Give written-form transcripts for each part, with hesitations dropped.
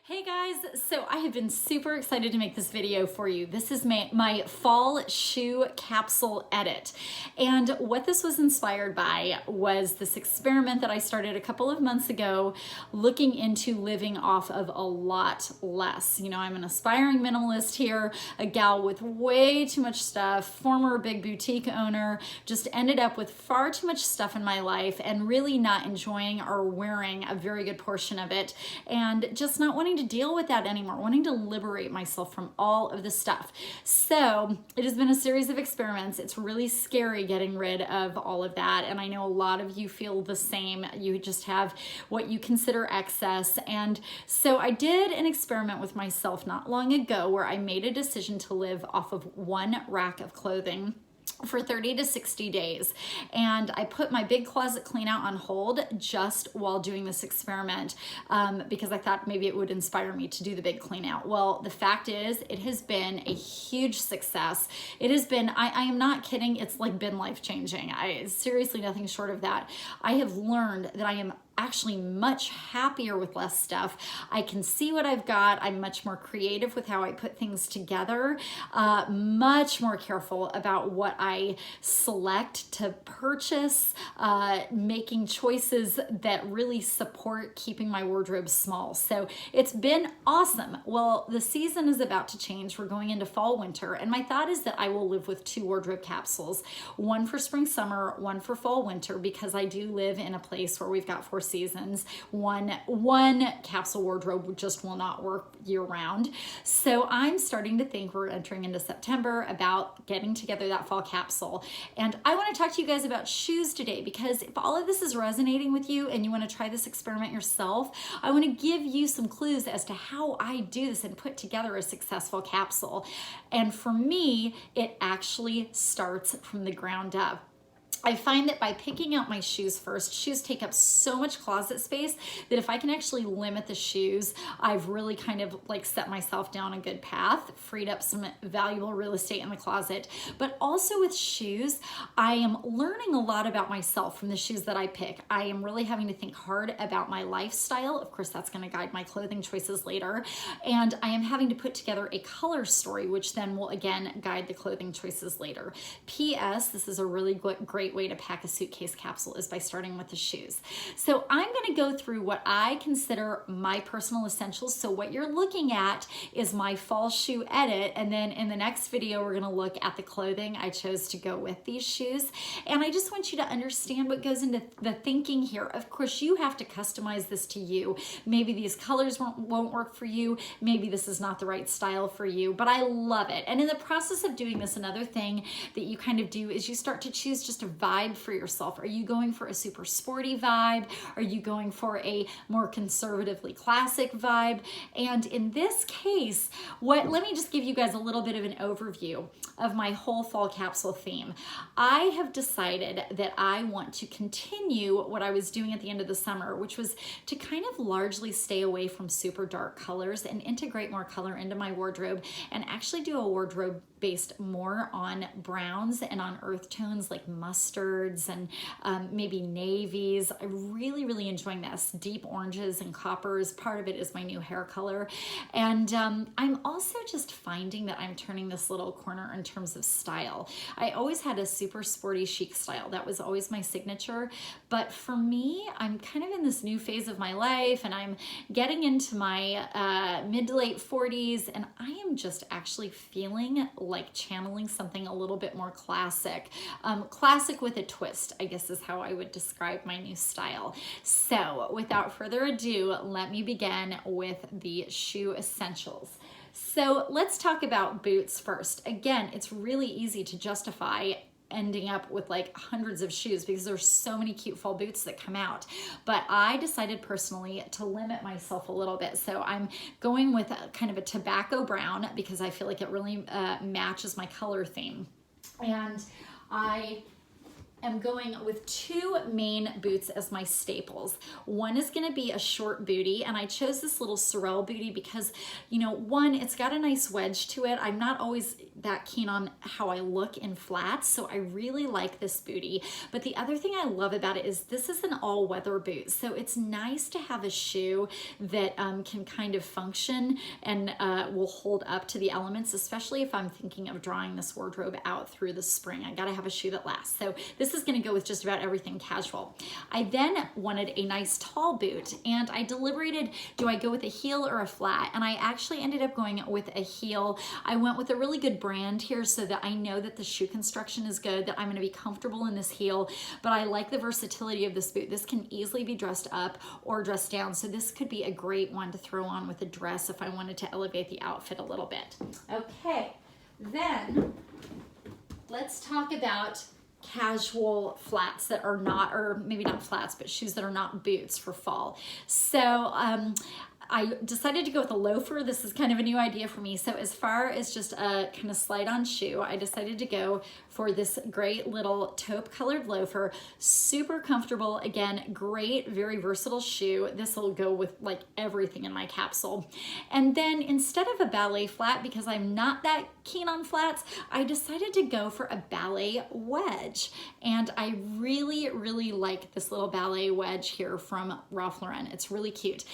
Hey guys, so I have been super excited to make this video for you. This is my fall shoe capsule edit. And what this was inspired by was this experiment that I started a couple of months ago, looking into living off of a lot less. You know, I'm an aspiring minimalist here, a gal with way too much stuff, former big boutique owner, just ended up with far too much stuff in my life and really not enjoying or wearing a very good portion of it, and just not wanting to deal with that anymore, wanting to liberate myself from all of the stuff. So it has been a series of experiments. It's really scary getting rid of all of that. And I know a lot of you feel the same. You just have what you consider excess. And so I did an experiment with myself not long ago where I made a decision to live off of one rack of clothing for 30 to 60 days. And I put my big closet clean out on hold just while doing this experiment because I thought maybe it would inspire me to do the big clean out. Well, the fact is it has been a huge success. It has been, I am not kidding, it's like been life-changing. Seriously, nothing short of that. I have learned that I am actually much happier with less stuff. I can see what I've got. I'm much more creative with how I put things together, much more careful about what I select to purchase, making choices that really support keeping my wardrobe small. So it's been awesome. Well, the season is about to change. We're going into fall, winter, and my thought is that I will live with 2 wardrobe capsules, one for spring, summer, one for fall, winter, because I do live in a place where we've got 4 seasons. One capsule wardrobe just will not work year round. So I'm starting to think, we're entering into September, about getting together that fall capsule. And I want to talk to you guys about shoes today, because if all of this is resonating with you and you want to try this experiment yourself, I want to give you some clues as to how I do this and put together a successful capsule. And for me, it actually starts from the ground up. I find that by picking out my shoes first, shoes take up so much closet space that if I can actually limit the shoes, I've really kind of like set myself down a good path, freed up some valuable real estate in the closet. But also with shoes, I am learning a lot about myself from the shoes that I pick. I am really having to think hard about my lifestyle. Of course, that's going to guide my clothing choices later. And I am having to put together a color story, which then will again guide the clothing choices later. P.S. This is a really great way to pack a suitcase capsule, is by starting with the shoes. So I'm going to go through what I consider my personal essentials. So what you're looking at is my fall shoe edit. And then in the next video, we're going to look at the clothing I chose to go with these shoes. And I just want you to understand what goes into the thinking here. Of course, you have to customize this to you. Maybe these colors won't work for you. Maybe this is not the right style for you, but I love it. And in the process of doing this, another thing that you kind of do is you start to choose just a vibe for yourself. Are you going for a super sporty vibe? Are you going for a more conservatively classic vibe? And in this case, let me just give you guys a little bit of an overview of my whole fall capsule theme. I have decided that I want to continue what I was doing at the end of the summer, which was to kind of largely stay away from super dark colors and integrate more color into my wardrobe, and actually do a wardrobe based more on browns and on earth tones like mustards and maybe navies. I'm really enjoying this. Deep oranges and coppers. Part of it is my new hair color. And I'm also just finding that I'm turning this little corner in terms of style. I always had a super sporty chic style. That was always my signature. But for me, I'm kind of in this new phase of my life, and I'm getting into my mid to late 40s, and I am just actually feeling like channeling something a little bit more classic. Classic with a twist, I guess, is how I would describe my new style. So without further ado, let me begin with the shoe essentials. So let's talk about boots first. Again, it's really easy to justify ending up with like hundreds of shoes because there's so many cute fall boots that come out. But I decided personally to limit myself a little bit. So I'm going with kind of a tobacco brown because I feel like it really matches my color theme. And I am going with 2 main boots as my staples. One is going to be a short booty, and I chose this little Sorel booty because, you know, one, it's got a nice wedge to it. I'm not always that keen on how I look in flats, so I really like this bootie. But the other thing I love about it is this is an all-weather boot, so it's nice to have a shoe that can kind of function and will hold up to the elements, especially if I'm thinking of drawing this wardrobe out through the spring. I gotta have a shoe that lasts. So this is gonna go with just about everything casual. I then wanted a nice tall boot, and I deliberated, do I go with a heel or a flat? And I actually ended up going with a heel. I went with a really good brand here so that I know that the shoe construction is good, that I'm gonna be comfortable in this heel, but I like the versatility of this boot. This can easily be dressed up or dressed down, so this could be a great one to throw on with a dress if I wanted to elevate the outfit a little bit. Okay, then let's talk about casual flats that are not, or maybe not flats, but shoes that are not boots for fall. So I decided to go with a loafer. This is kind of a new idea for me. So as far as just a kind of slide on shoe, I decided to go for this great little taupe colored loafer. Super comfortable. Again, great, very versatile shoe. This will go with like everything in my capsule. And then instead of a ballet flat, because I'm not that keen on flats, I decided to go for a ballet wedge. And I really, really like this little ballet wedge here from Ralph Lauren. It's really cute.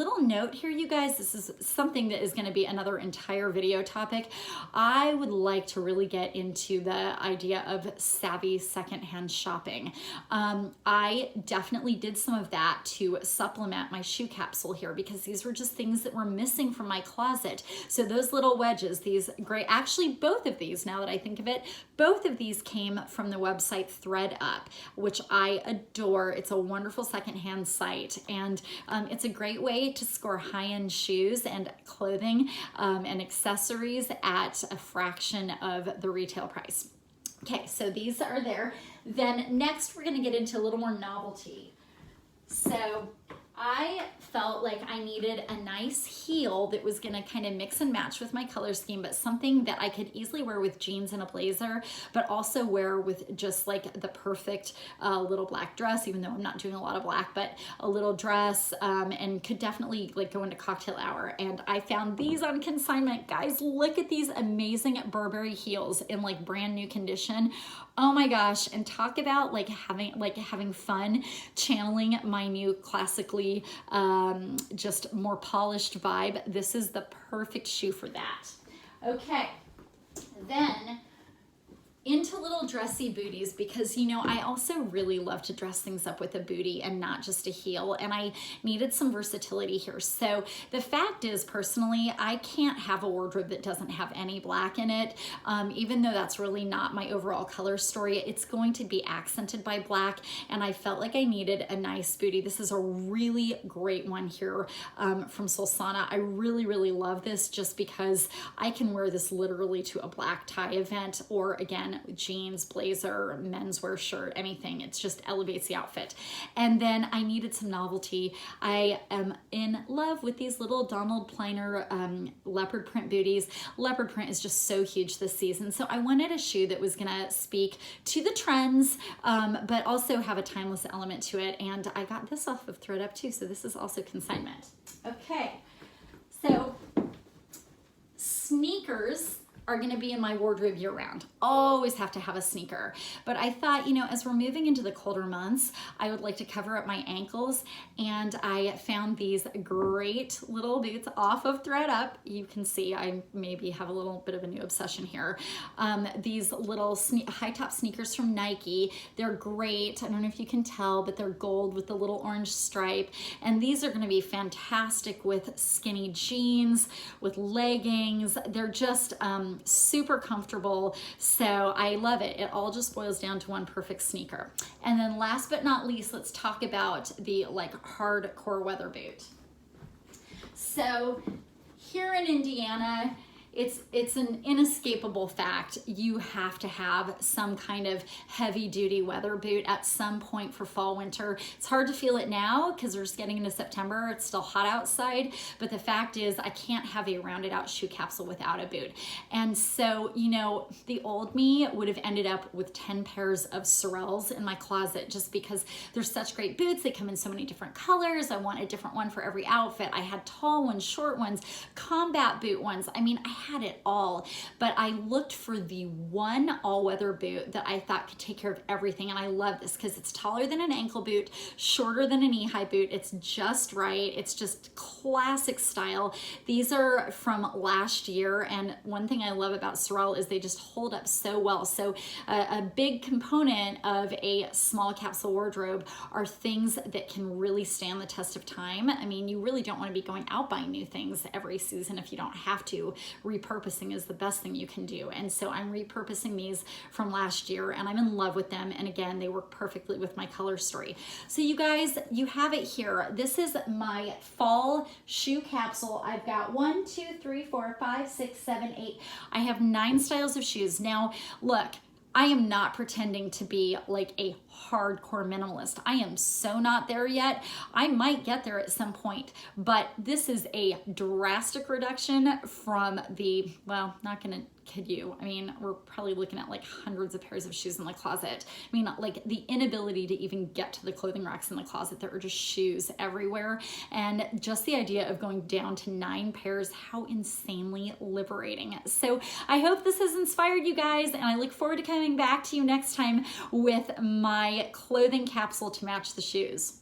Little note here, you guys, this is something that is going to be another entire video topic. I would like to really get into the idea of savvy secondhand shopping. I definitely did some of that to supplement my shoe capsule here because these were just things that were missing from my closet. So those little wedges, these great, actually both of these, now that I think of it, both of these came from the website ThreadUp, which I adore. It's a wonderful secondhand site, and it's a great way to score high-end shoes and clothing and accessories at a fraction of the retail price. Okay, so these are there. Then next we're gonna get into a little more novelty. So I felt like I needed a nice heel that was gonna kind of mix and match with my color scheme, but something that I could easily wear with jeans and a blazer, but also wear with just like the perfect little black dress, even though I'm not doing a lot of black, but a little dress, and could definitely like go into cocktail hour. And I found these on consignment. Guys, look at these amazing Burberry heels in like brand new condition. Oh my gosh, and talk about like having fun channeling my new classically just more polished vibe. This is the perfect shoe for that. Okay, then into little dressy booties, because you know I also really love to dress things up with a bootie and not just a heel, and I needed some versatility here. So the fact is, personally, I can't have a wardrobe that doesn't have any black in it, even though that's really not my overall color story. It's going to be accented by black, and I felt like I needed a nice bootie. This is a really great one here from Solsana. I really, really love this just because I can wear this literally to a black tie event, or again, jeans, blazer, menswear shirt, anything. It just elevates the outfit. And then I needed some novelty. I am in love with these little Donald Pliner leopard print booties. Leopard print is just so huge this season. So I wanted a shoe that was gonna speak to the trends, but also have a timeless element to it. And I got this off of ThreadUp too, so this is also consignment. Okay, so sneakers are gonna be in my wardrobe year round. Always have to have a sneaker. But I thought, you know, as we're moving into the colder months, I would like to cover up my ankles, and I found these great little boots off of ThreadUp. You can see I maybe have a little bit of a new obsession here. These little high top sneakers from Nike. They're great. I don't know if you can tell, but they're gold with the little orange stripe. And these are gonna be fantastic with skinny jeans, with leggings. They're just, super comfortable, so I love it. It all just boils down to one perfect sneaker. And then last but not least, let's talk about the like hardcore weather boot. So here in Indiana, it's an inescapable fact. You have to have some kind of heavy duty weather boot at some point for fall, winter. It's hard to feel it now because we're just getting into September. It's still hot outside, but the fact is I can't have a rounded out shoe capsule without a boot. And so, you know, the old me would have ended up with 10 pairs of Sorels in my closet just because they're such great boots. They come in so many different colors. I want a different one for every outfit. I had tall ones, short ones, combat boot ones. I mean, I had it all, but I looked for the one all-weather boot that I thought could take care of everything. And I love this because it's taller than an ankle boot, shorter than a knee-high boot. It's just right. It's just classic style. These are from last year, and one thing I love about Sorel is they just hold up so well. So a big component of a small capsule wardrobe are things that can really stand the test of time. I mean, you really don't want to be going out buying new things every season if you don't have to. Repurposing is the best thing you can do. And so I'm repurposing these from last year, and I'm in love with them. And again, they work perfectly with my color story. So you guys, you have it here. This is my fall shoe capsule. I've got 1, 2, 3, 4, 5, 6, 7, 8. I have 9 styles of shoes. Now, look, I am not pretending to be like a hardcore minimalist. I am so not there yet. I might get there at some point, but this is a drastic reduction from the, well, not gonna kid you. I mean, we're probably looking at like hundreds of pairs of shoes in the closet. I mean, like the inability to even get to the clothing racks in the closet. There are just shoes everywhere. And just the idea of going down to 9 pairs, how insanely liberating. So I hope this has inspired you guys, and I look forward to coming back to you next time with my clothing capsule to match the shoes.